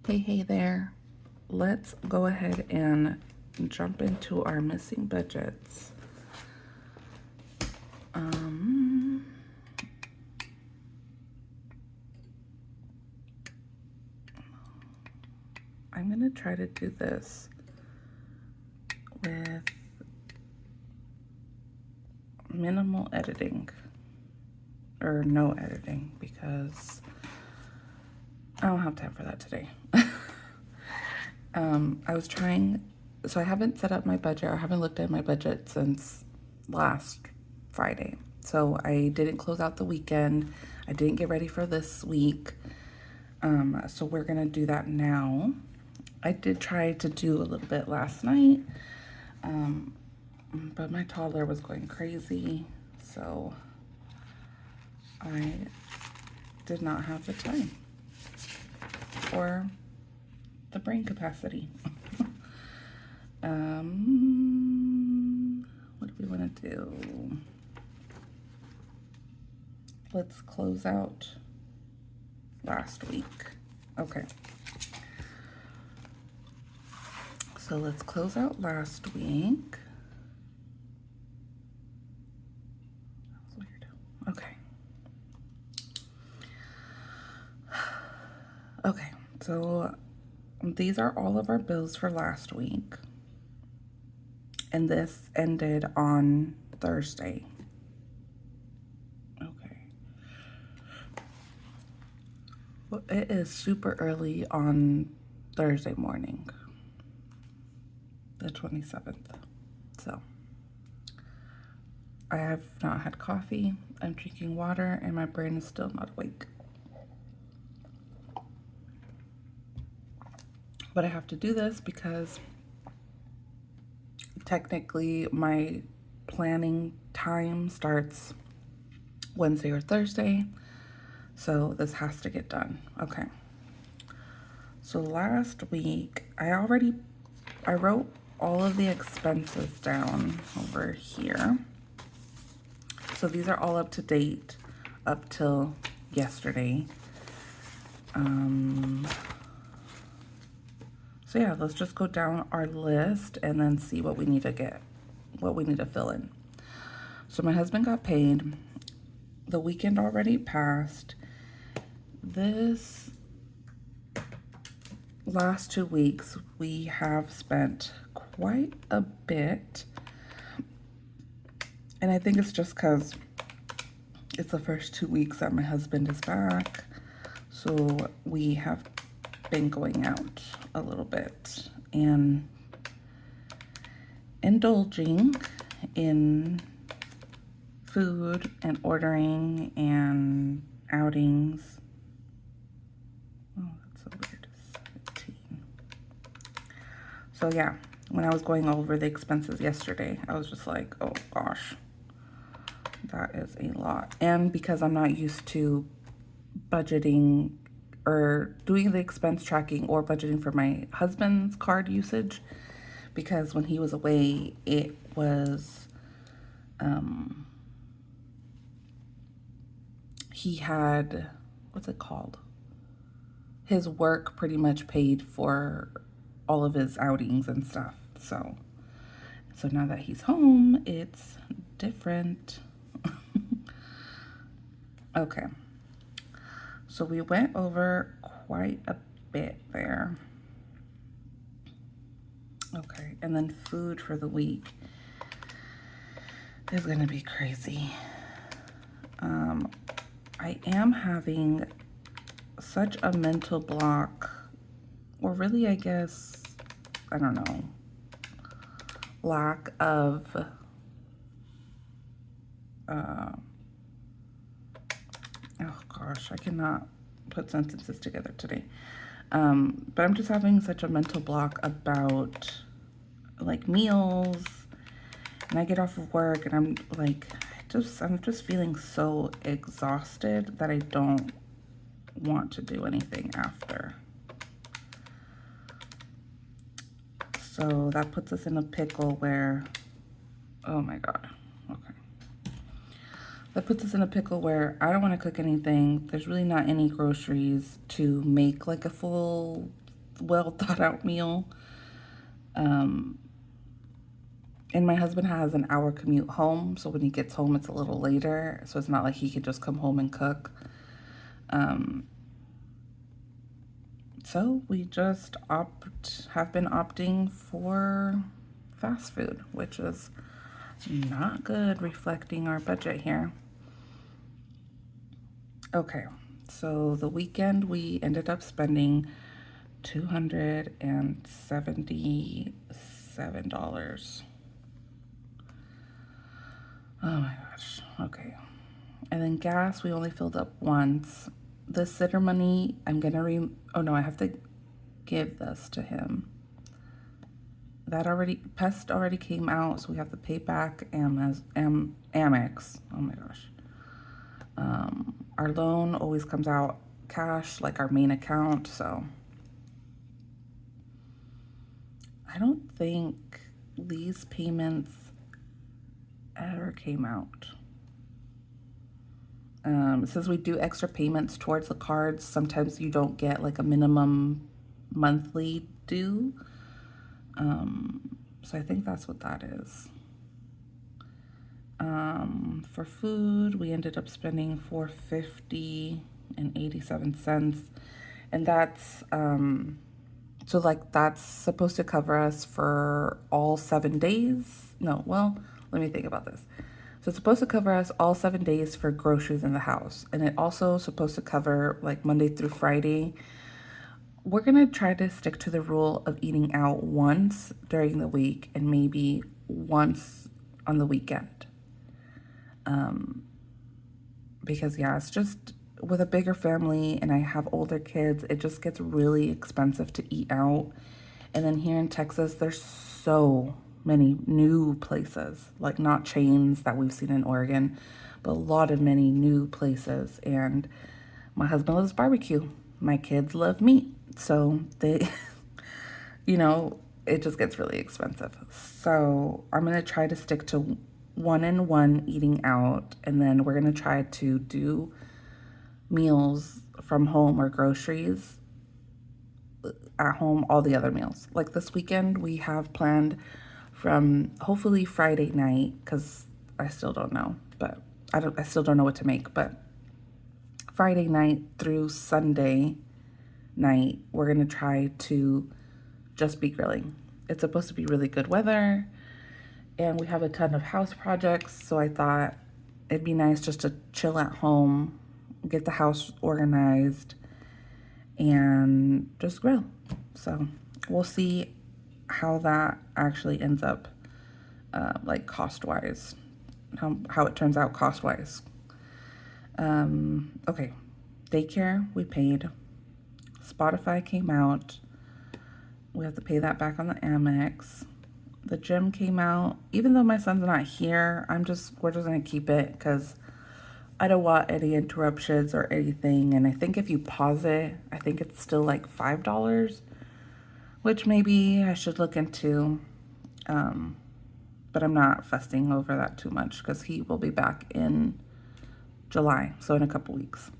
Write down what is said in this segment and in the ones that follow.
Hey there. Let's go ahead and jump into our missing budgets. I'm gonna try to do this with minimal editing or no editing because I don't have time for that today. I was trying, so I haven't set up my budget or haven't looked at my budget since last Friday. So I didn't close out the weekend. I didn't get ready for this week. So we're gonna do that now. I did try to do a little bit last night, but my toddler was going crazy, so I did not have the time or the brain capacity. What do we want to do? Let's close out last week. Okay. So let's close out last week. That was weird. Okay. Okay, so these are all of our bills for last week. And this ended on Thursday. Okay. Well, it is super early on Thursday morning, the 27th. So I have not had coffee. I'm drinking water and my brain is still not awake. But I have to do this because technically my planning time starts Wednesday or Thursday. So this has to get done. Okay. So last week, I wrote all of the expenses down over here. So these are all up to date up till yesterday. So yeah, let's just go down our list and then see what we need to fill in. So my husband got paid. The weekend already passed. This last 2 weeks, we have spent quite a bit. And I think it's just because it's the first 2 weeks that my husband is back. So we have been going out a little bit and indulging in food and ordering and outings. Oh, that's so weird. 17. So yeah, when I was going over the expenses yesterday, I was just like, oh gosh, that is a lot. And because I'm not used to budgeting or doing the expense tracking or budgeting for my husband's card usage, because when he was away, it was, he had, what's it called? His work pretty much paid for all of his outings and stuff. So now that he's home, it's different. Okay. So we went over quite a bit there. Okay, and then food for the week is gonna be crazy. I am having such a mental block, or really, I guess, I don't know, lack of oh gosh, I cannot put sentences together today. But I'm just having such a mental block about like meals, and I get off of work and I'm like, I'm just feeling so exhausted that I don't want to do anything after. So that puts us in a pickle where, oh my God, okay. That puts us in a pickle where I don't want to cook anything. There's really not any groceries to make like a full well thought out meal. Um, and my husband has an hour commute home, so when he gets home, it's a little later. So it's not like he could just come home and cook. Um, so we just have been opting for fast food, which is not good, reflecting our budget here. Okay, so the weekend we ended up spending $277. Oh my gosh. Okay. And then gas, we only filled up once. The sitter money, I'm gonna oh no, I have to give this to him. Pest already came out, so we have to pay back Amex. Oh my gosh. Our loan always comes out cash, like our main account, so I don't think these payments ever came out. Since we do extra payments towards the cards, sometimes you don't get like a minimum monthly due. So I think that's what that is. For food, we ended up spending $4.50 and 87 cents, and that's so like that's supposed to cover us for all 7 days. No, well, let me think about this. So it's supposed to cover us all 7 days for groceries in the house, and it also supposed to cover like Monday through Friday. We're gonna try to stick to the rule of eating out once during the week and maybe once on the weekend. Because yeah, it's just with a bigger family and I have older kids, it just gets really expensive to eat out. And then here in Texas, there's so many new places, like not chains that we've seen in Oregon, but a lot of many new places. And my husband loves barbecue. My kids love meat. So they, it just gets really expensive. So I'm going to try to stick to 1-and-1 eating out, and then we're going to try to do meals from home or groceries at home, all the other meals. Like this weekend, we have planned from hopefully Friday night, because I still don't know, but I still don't know what to make, but Friday night through Sunday night, we're going to try to just be grilling. It's supposed to be really good weather, and we have a ton of house projects, so I thought it'd be nice just to chill at home, get the house organized, and just grill. So we'll see how that actually ends up, like cost-wise, how it turns out cost-wise. Okay, daycare, we paid. Spotify came out. We have to pay that back on the Amex. The gym came out. Even though my son's not here, we're just gonna keep it because I don't want any interruptions or anything. And I think if you pause it, I think it's still like $5, which maybe I should look into. But I'm not fussing over that too much because he will be back in July, so in a couple weeks.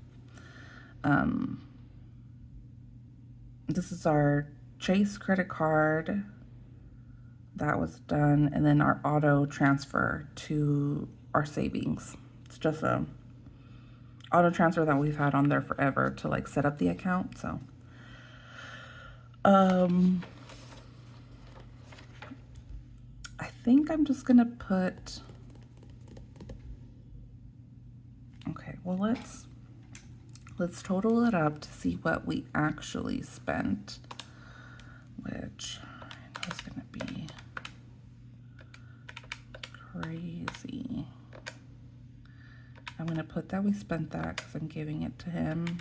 This is our Chase credit card. That was done, and then our auto transfer to our savings. It's just a auto transfer that we've had on there forever to like set up the account. So I think I'm just gonna put, okay, well let's total it up to see what we actually spent, which I know is gonna be crazy. I'm gonna put that we spent that because I'm giving it to him.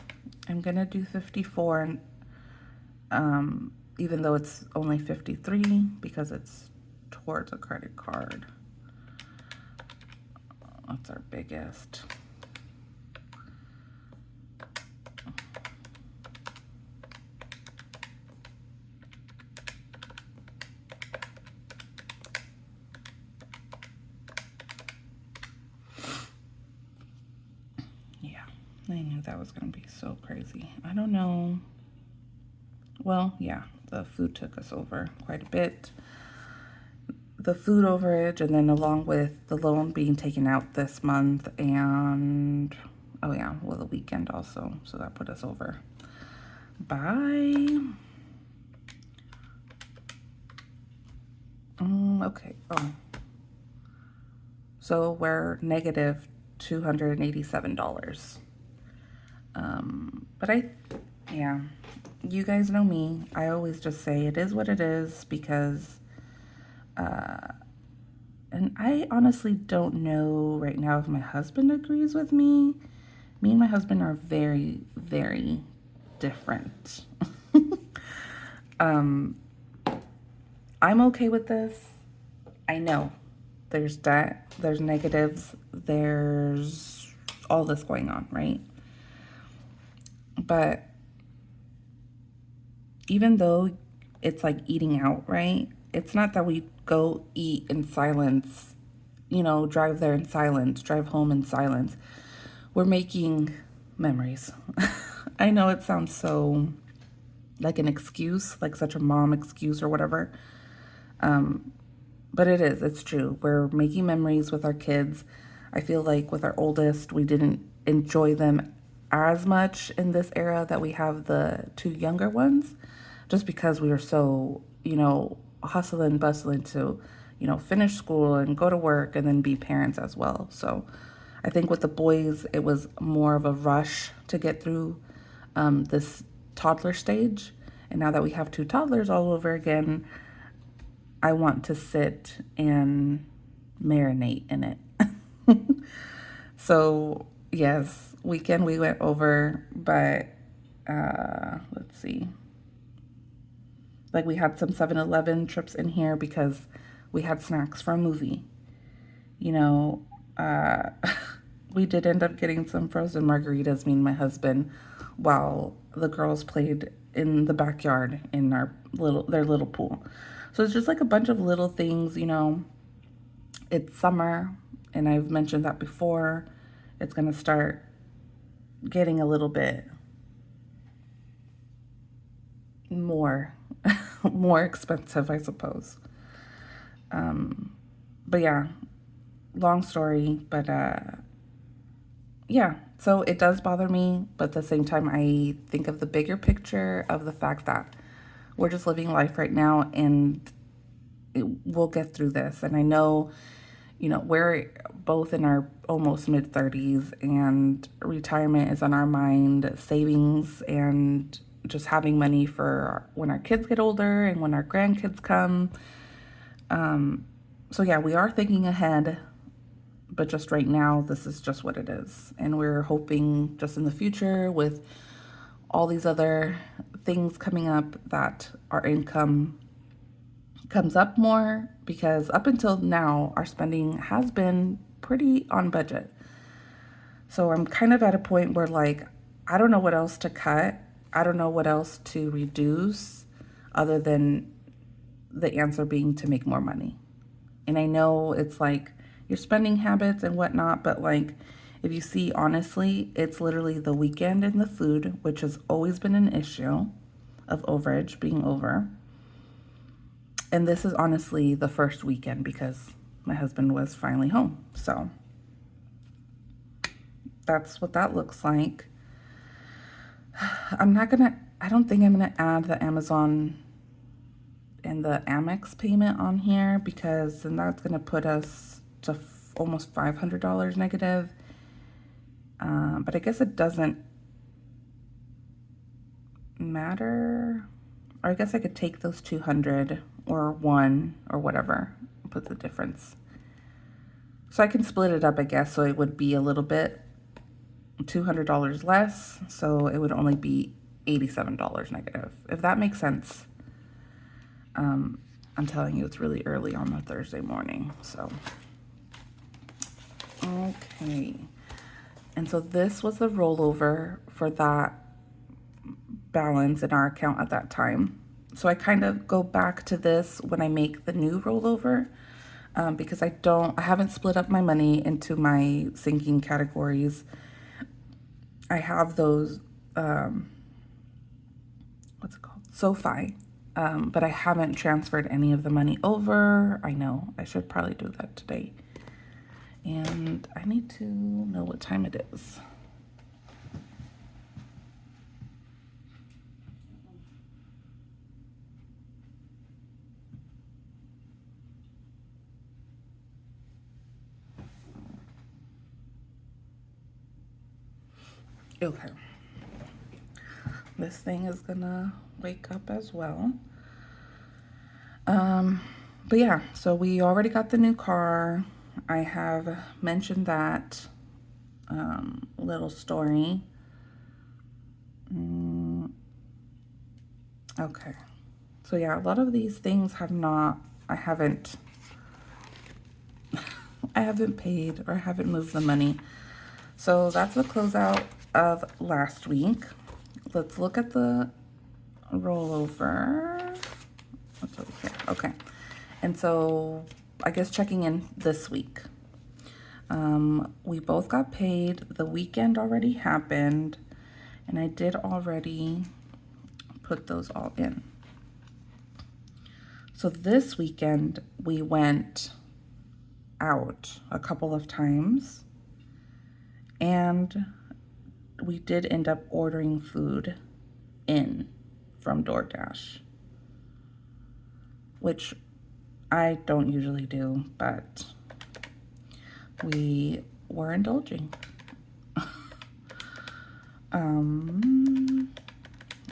I'm gonna do 54, and even though it's only 53 because it's towards a credit card. That's our biggest. Yeah, I knew that was gonna be so crazy. I don't know Well, yeah, the food took us over quite a bit. The food overage, and then along with the loan being taken out this month, and oh yeah, well, the weekend also, so that put us over. Bye. Okay. Oh, so we're negative $287. But yeah, you guys know me. I always just say it is what it is because, and I honestly don't know right now if my husband agrees with me. Me and my husband are very, very different. I'm okay with this. I know there's debt, there's negatives, there's all this going on, right? But even though it's like eating out, right? It's not that we go eat in silence, drive there in silence, drive home in silence. We're making memories. I know it sounds so like an excuse, like such a mom excuse or whatever. But it's true. We're making memories with our kids. I feel like with our oldest, we didn't enjoy them as much in this era that we have the two younger ones, just because we were so, hustling and bustling to, finish school and go to work and then be parents as well. So I think with the boys, it was more of a rush to get through this toddler stage. And now that we have two toddlers all over again, I want to sit and marinate in it. So, yes, weekend we went over, but let's see. Like we had some 7-Eleven trips in here because we had snacks for a movie. You know, uh, we did end up getting some frozen margaritas, me and my husband, while the girls played in the backyard in their little pool. So it's just like a bunch of little things, It's summer, and I've mentioned that before. It's going to start getting a little bit more more expensive, I suppose. But yeah, long story, but yeah, so it does bother me, but at the same time, I think of the bigger picture of the fact that we're just living life right now, and we'll get through this. And I know, we're both in our almost mid 30s, and retirement is on our mind, savings, and just having money for when our kids get older and when our grandkids come. So yeah, we are thinking ahead, but just right now, this is just what it is. And we're hoping just in the future with all these other things coming up that our income comes up more, because up until now, our spending has been pretty on budget. So I'm kind of at a point where like, I don't know what else to cut. I don't know what else to reduce other than the answer being to make more money. And I know it's like your spending habits and whatnot, but like if you see honestly, it's literally the weekend and the food, which has always been an issue of overage being over. And this is honestly the first weekend because my husband was finally home. So that's what that looks like. I don't think I'm gonna add the Amazon and the Amex payment on here, because then that's gonna put us to almost $500 negative. But I guess it doesn't matter. Or I guess I could take those 200 or one or whatever, put the difference. So I can split it up, I guess, so it would be a little bit $200 less, so it would only be $87 negative, if that makes sense. I'm telling you, it's really early on a Thursday morning, so. Okay. And so this was the rollover for that balance in our account at that time. So I kind of go back to this when I make the new rollover, because I haven't split up my money into my sinking categories. I have those, what's it called? SoFi. But I haven't transferred any of the money over. I know I should probably do that today. And I need to know what time it is. Okay. This thing is gonna wake up as well. But yeah, so we already got the new car. I have mentioned that little story. Okay. So yeah, a lot of these things have not, I haven't paid or haven't moved the money. So that's the closeout of last week. Let's look at the rollover. What's over here? Okay. And so I guess checking in this week. We both got paid. The weekend already happened. And I did already put those all in. So this weekend we went out a couple of times. And we did end up ordering food in from DoorDash, which I don't usually do, but we were indulging.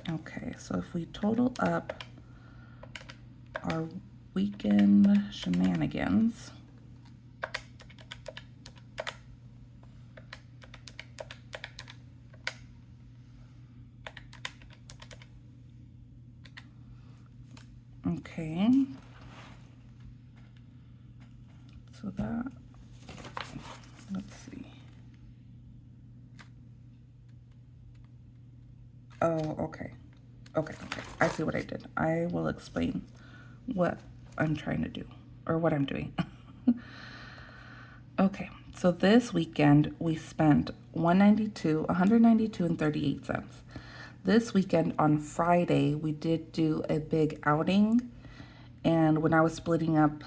Okay, so if we total up our weekend shenanigans, okay, so that, let's see. Oh, okay. Okay. I see what I did. I will explain what I'm trying to do, or what I'm doing. Okay, so this weekend we spent $192 and 38 cents. This weekend on Friday, we did do a big outing, and when I was splitting up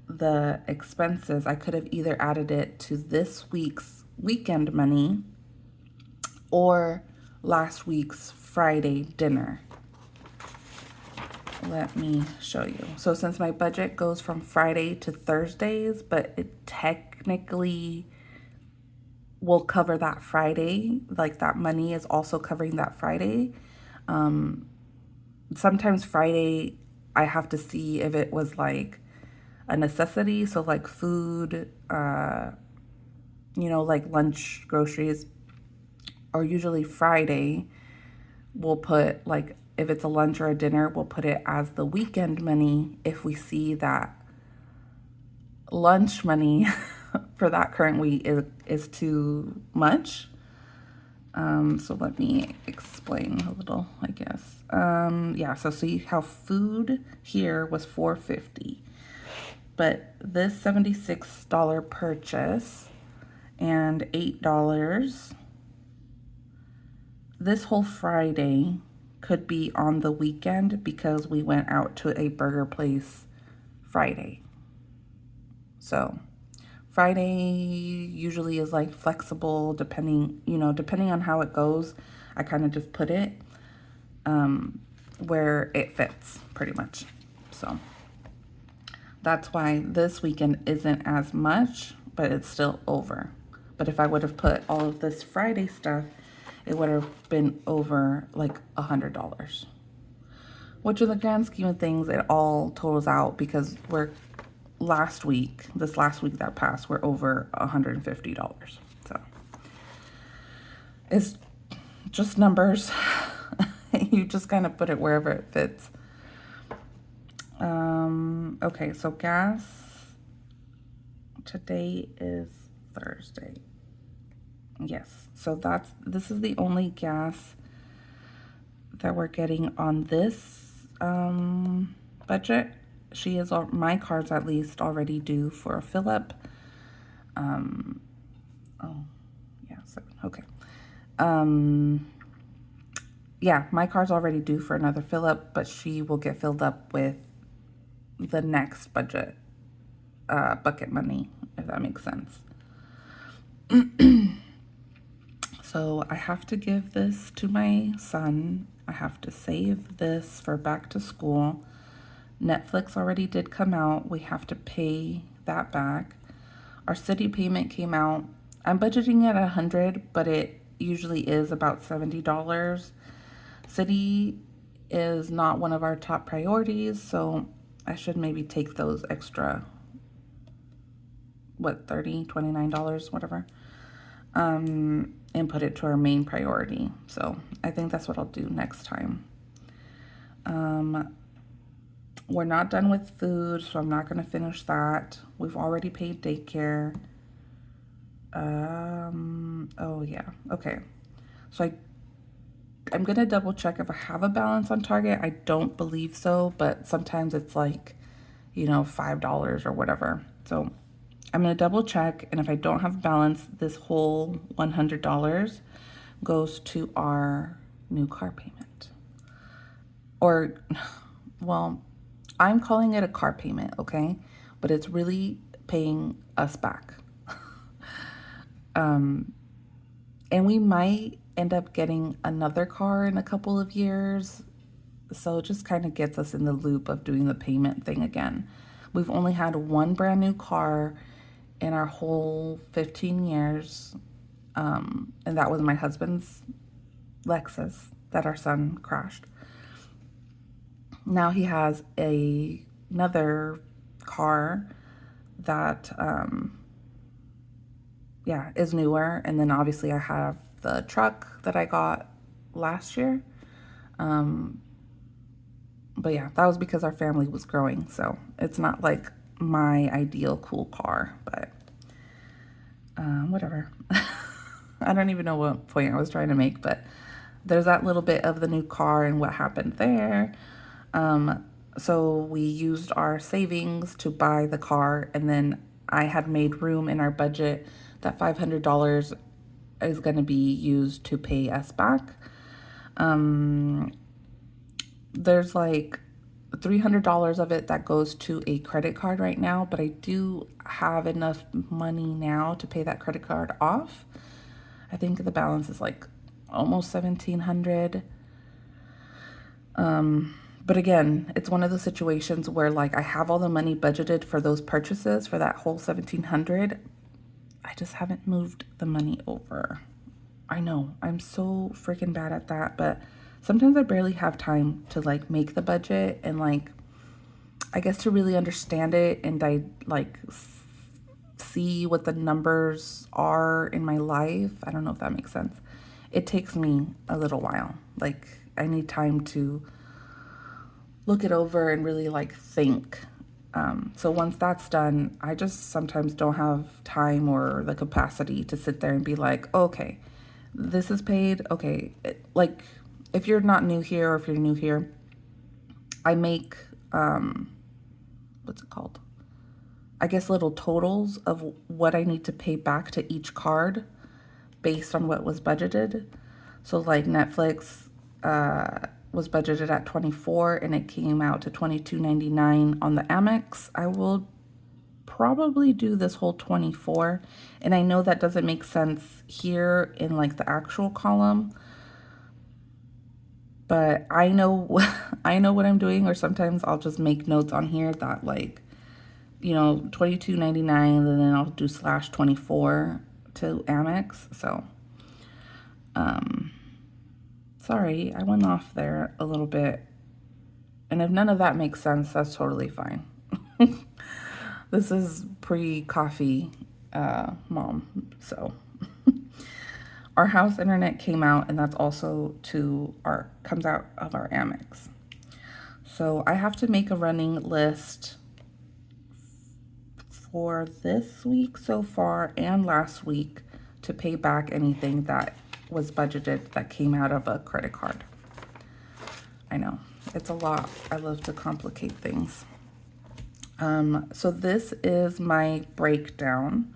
the expenses, I could have either added it to this week's weekend money or last week's Friday dinner. Let me show you. So since my budget goes from Friday to Thursdays, but it technically will cover that Friday, like that money is also covering that Friday. Sometimes Friday, I have to see if it was like a necessity. So like food, like lunch, groceries, or usually Friday, we'll put like, if it's a lunch or a dinner, we'll put it as the weekend money if we see that lunch money for that current week is too much. So let me explain a little, I guess. Yeah, so see how food here was $4.50, but this $76 purchase and $8, this whole Friday could be on the weekend because we went out to a burger place Friday. So Friday usually is like flexible depending on how it goes. I kind of just put it where it fits pretty much. So that's why this weekend isn't as much, but it's still over. But if I would have put all of this Friday stuff, it would have been over like $100, which in the grand scheme of things, it all totals out because this last week that passed, we're over $150. So it's just numbers. You just kind of put it wherever it fits. Okay, so gas, today is Thursday. Yes, so this is the only gas that we're getting on this budget. My car's at least already due for a fill up. Oh, yeah, 7, okay. yeah, my car's already due for another fill up, but she will get filled up with the next bucket money, if that makes sense. So I have to give this to my son. I have to save this for back to school. Netflix already did come out. We have to pay that back. Our city payment came out. I'm budgeting at 100, but it usually is about $70. City is not one of our top priorities, so I should maybe take those extra, what, $30, $29, whatever, and put it to our main priority. So I think that's what I'll do next time. We're not done with food, so I'm not going to finish that. We've already paid daycare. Oh yeah, okay. So I'm going to double check if I have a balance on Target. I don't believe so, but sometimes it's like, $5 or whatever. So I'm going to double check, and if I don't have balance, this whole $100 goes to our new car payment. Or, well, I'm calling it a car payment, okay? But it's really paying us back. And we might end up getting another car in a couple of years. So it just kind of gets us in the loop of doing the payment thing again. We've only had one brand new car in our whole 15 years. And that was my husband's Lexus that our son crashed. Now he has another car that, is newer. And then obviously I have the truck that I got last year. But yeah, that was because our family was growing. So it's not like my ideal cool car, but whatever. I don't even know what point I was trying to make, but there's that little bit of the new car and what happened there. So we used our savings to buy the car, and then I had made room in our budget that $500 is going to be used to pay us back. There's like $300 of it that goes to a credit card right now, but I do have enough money now to pay that credit card off. I think the balance is like almost $1,700. But again, it's one of those situations where like I have all the money budgeted for those purchases for that whole $1,700. I just haven't moved the money over. I know, I'm so freaking bad at that, but sometimes I barely have time to like make the budget and like, I guess to really understand it and I like see what the numbers are in my life. I don't know if that makes sense. It takes me a little while. Like I need time to look it over and really like think. So once that's done, I just sometimes don't have time or the capacity to sit there and be like, okay, this is paid. Okay. Like if you're not new here or if you're new here, I make, what's it called? I guess little totals of what I need to pay back to each card based on what was budgeted. So like Netflix, was budgeted at $24 and it came out to $22.99 on the Amex. I will probably do this whole $24, and I know that doesn't make sense here in like the actual column, but I know I know what I'm doing, or sometimes I'll just make notes on here that like, $22.99, and then I'll do /24 to Amex. So sorry, I went off there a little bit. And if none of that makes sense, that's totally fine. This is pre-coffee, mom. So our house internet came out, and that's also comes out of our Amex. So I have to make a running list for this week so far and last week to pay back anything that was budgeted that came out of a credit card. I know, it's a lot. I love to complicate things. So this is my breakdown.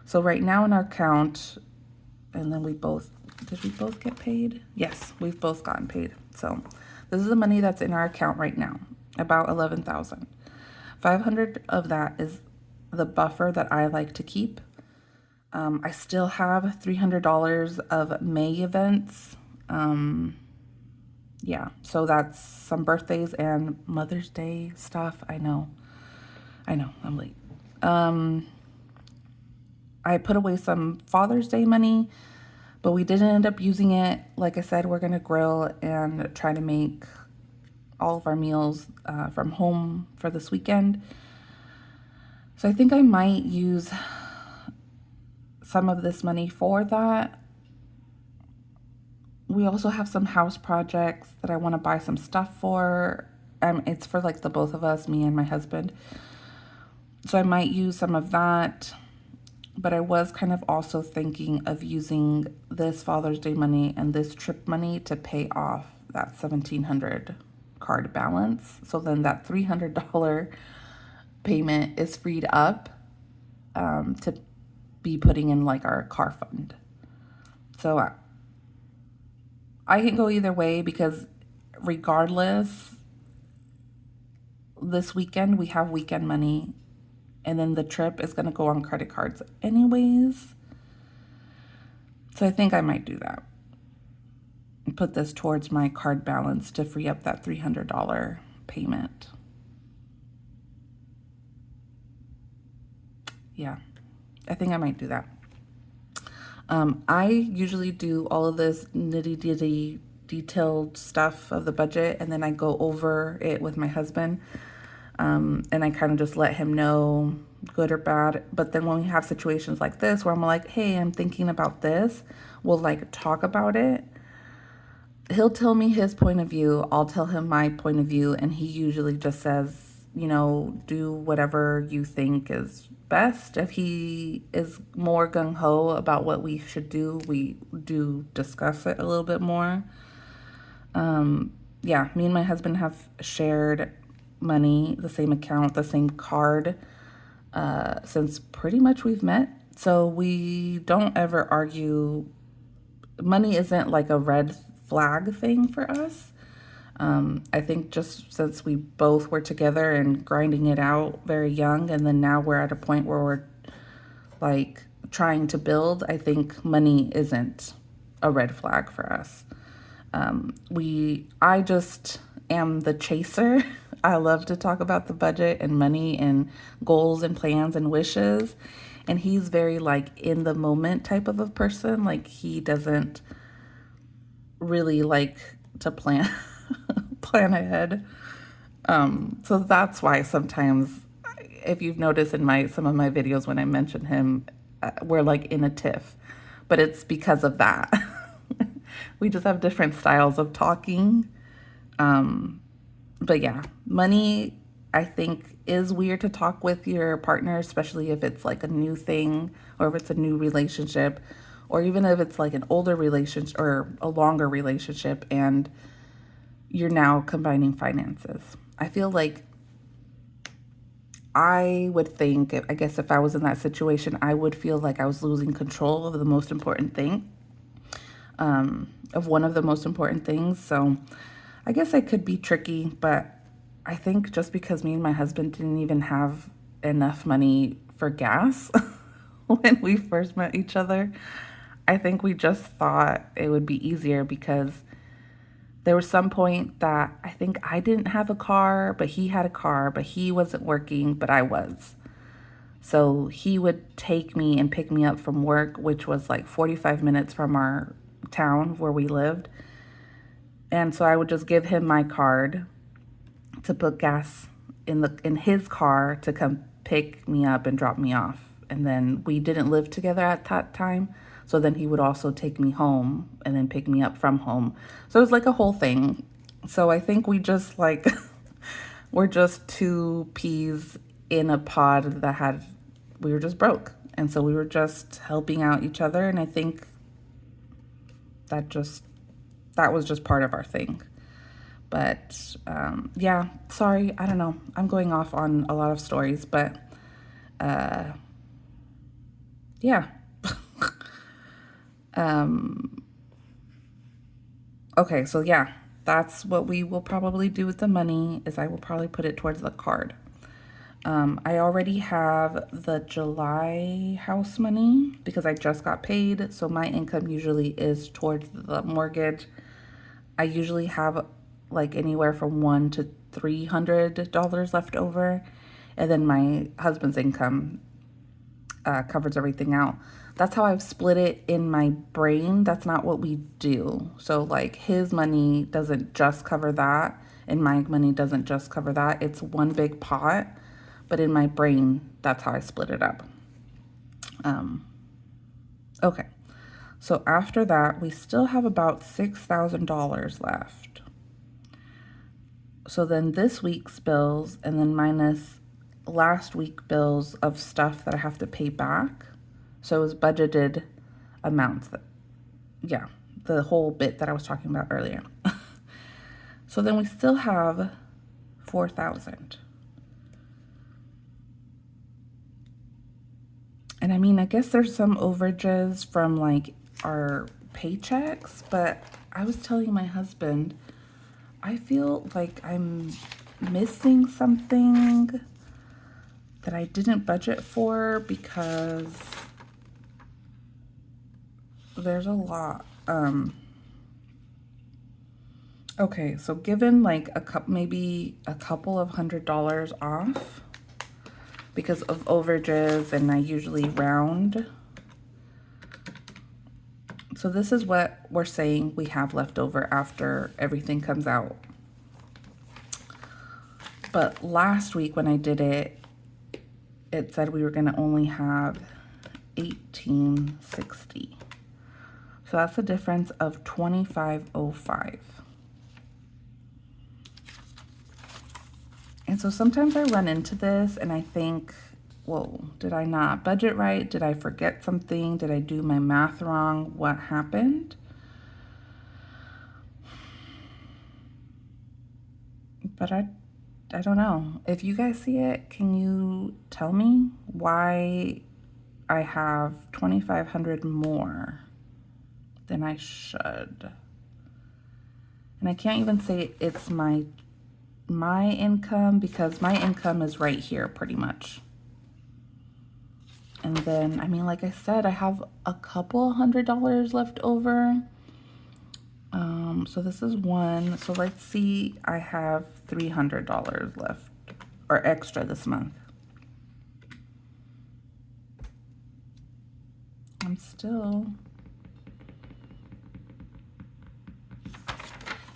So right now in our account, and then we both Did we both get paid? Yes, we've both gotten paid. So this is the money that's in our account right now, about 11,000. 500 of that is the buffer that I like to keep. I still have $300 of May events. Yeah, so that's some birthdays and Mother's Day stuff. I know, I'm late. I put away some Father's Day money, but we didn't end up using it. Like I said, we're gonna grill and try to make all of our meals from home for this weekend. So I think I might use some of this money for that. We also have some house projects that I want to buy some stuff for. It's for like the both of us, me and my husband. So I might use some of that. But I was kind of also thinking of using this Father's Day money and this trip money to pay off that $1,700 card balance. So then that $300 payment is freed up to be putting in like our car fund. So I can go either way because regardless, this weekend we have weekend money, and then the trip is going to go on credit cards anyways. So I think I might do that and put this towards my card balance to free up that $300 payment. Yeah, I think I might do that. I usually do all of this nitty-gritty detailed stuff of the budget, and then I go over it with my husband. And I kind of just let him know, good or bad. But then when we have situations like this where I'm like, hey, I'm thinking about this, we'll like talk about it. He'll tell me his point of view, I'll tell him my point of view, and he usually just says, you know, do whatever you think is best. If he is more gung-ho about what we should do, we do discuss it a little bit more. Yeah, me and my husband have shared money, the same account, the same card, since pretty much we've met. So we don't ever argue. Money isn't like a red flag thing for us. I think just since we both were together and grinding it out very young, and then now we're at a point where we're like trying to build, I think money isn't a red flag for us. I just am the chaser. I love to talk about the budget and money and goals and plans and wishes. And he's very like in the moment type of a person. Like he doesn't really like to plan plan ahead. So that's why sometimes, if you've noticed in some of my videos when I mention him, we're like in a tiff. But it's because of that. We just have different styles of talking. But yeah, money, I think, is weird to talk with your partner, especially if it's like a new thing or if it's a new relationship, or even if it's like an older relationship or a longer relationship and you're now combining finances. I feel like I would think, I guess if I was in that situation, I would feel like I was losing control of the most important thing, of one of the most important things. So I guess I could be tricky, but I think just because me and my husband didn't even have enough money for gas when we first met each other, I think we just thought it would be easier because there was some point that I think I didn't have a car, but he had a car, but he wasn't working, but I was. So he would take me and pick me up from work, which was like 45 minutes from our town where we lived. And so I would just give him my card to put gas in his car to come pick me up and drop me off. And then we didn't live together at that time. So then he would also take me home and then pick me up from home. So it was like a whole thing. So I think we just like, we're just two peas in a pod we were just broke. And so we were just helping out each other. And I think that was just part of our thing. But yeah, sorry, I don't know. I'm going off on a lot of stories, but yeah. Okay, so yeah, that's what we will probably do with the money is I will probably put it towards the card. I already have the July house money because I just got paid. So my income usually is towards the mortgage. I usually have like anywhere from $100 to $300 left over. And then my husband's income covers everything out. That's how I've split it in my brain. That's not what we do. So, like, his money doesn't just cover that, and my money doesn't just cover that. It's one big pot, but in my brain, that's how I split it up. Okay, so after that, we still have about $6,000 left. So then this week's bills, and then minus last week bills of stuff that I have to pay back. So it was budgeted amounts that, yeah, the whole bit that I was talking about earlier. So then we still have 4,000. And I mean, I guess there's some overages from like our paychecks, but I was telling my husband, I feel like I'm missing something that I didn't budget for because there's a lot. Okay, so given like maybe a couple of $100 off because of overages, and I usually round. So this is what we're saying we have left over after everything comes out. But last week when I did it, it said we were going to only have 1860. So that's a difference of 2505. And so sometimes I run into this and I think, whoa, did I not budget right? Did I forget something? Did I do my math wrong? What happened? But I don't know. If you guys see it, can you tell me why I have 2,500 more than I should? And I can't even say it's my income because my income is right here pretty much. And then, I mean, like I said, I have a couple $100 left over. So this is one. So let's see, I have $300 left or extra this month. I'm still.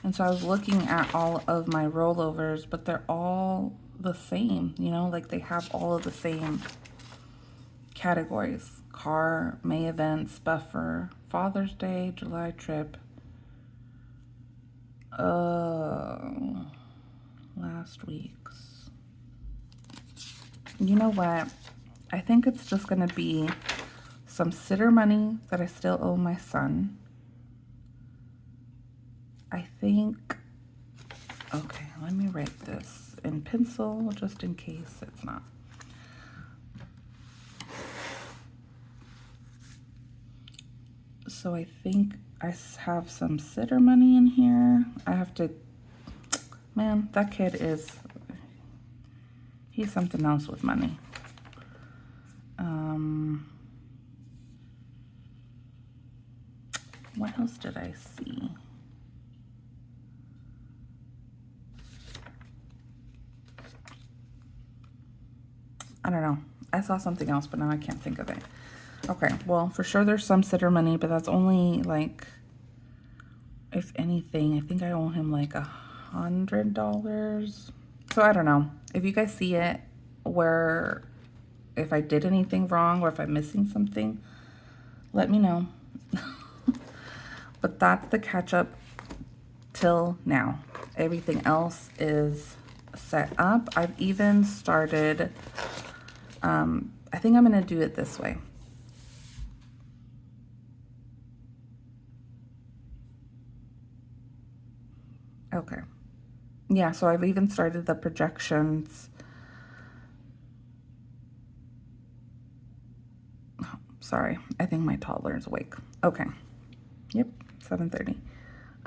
And so I was looking at all of my rollovers, but they're all the same, you know, like they have all of the same categories. Car, May events, buffer, Father's Day, July trip. Last week's. You know what? I think it's just going to be some sitter money that I still owe my son. I think, okay, let me write this in pencil just in case it's not. So I think I have some sitter money in here. I have to, man, that kid is, he's something else with money. What else did I see? I don't know. I saw something else, but now I can't think of it. Okay, well, for sure there's some sitter money, but that's only like, if anything, I think I owe him like $100. So I don't know. If you guys see it, where if I did anything wrong or if I'm missing something, let me know. But that's the catch up till now. Everything else is set up. I've even started, I think I'm going to do it this way. Okay. Yeah, so I've even started the projections. Oh, sorry, I think my toddler is awake. Okay. Yep, 7:30.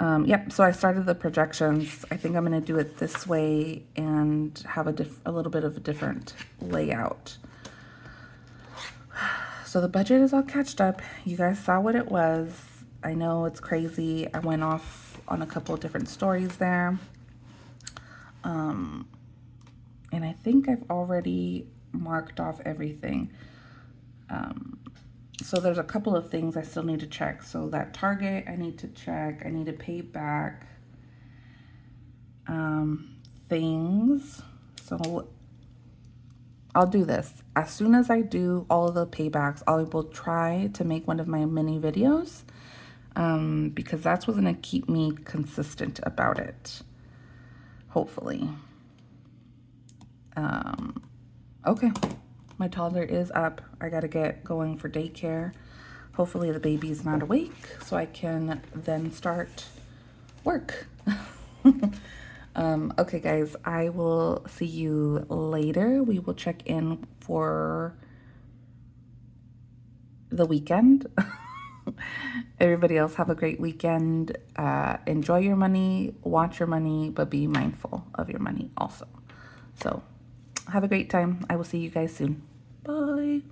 Yep, so I started the projections. I think I'm going to do it this way and have a little bit of a different layout. So the budget is all catched up. You guys saw what it was. I know it's crazy. I went off on a couple of different stories there. And I think I've already marked off everything. So there's a couple of things I still need to check. So that Target, I need to check. I need to pay back things. So I'll do this. As soon as I do all of the paybacks, I will try to make one of my mini videos because that's what's going to keep me consistent about it. Hopefully. Okay. My toddler is up. I got to get going for daycare. Hopefully the baby's not awake so I can then start work. Okay, guys, I will see you later. We will check in for the weekend. Everybody else have a great weekend. Enjoy your money, watch your money, but be mindful of your money also. So have a great time. I will see you guys soon. Bye.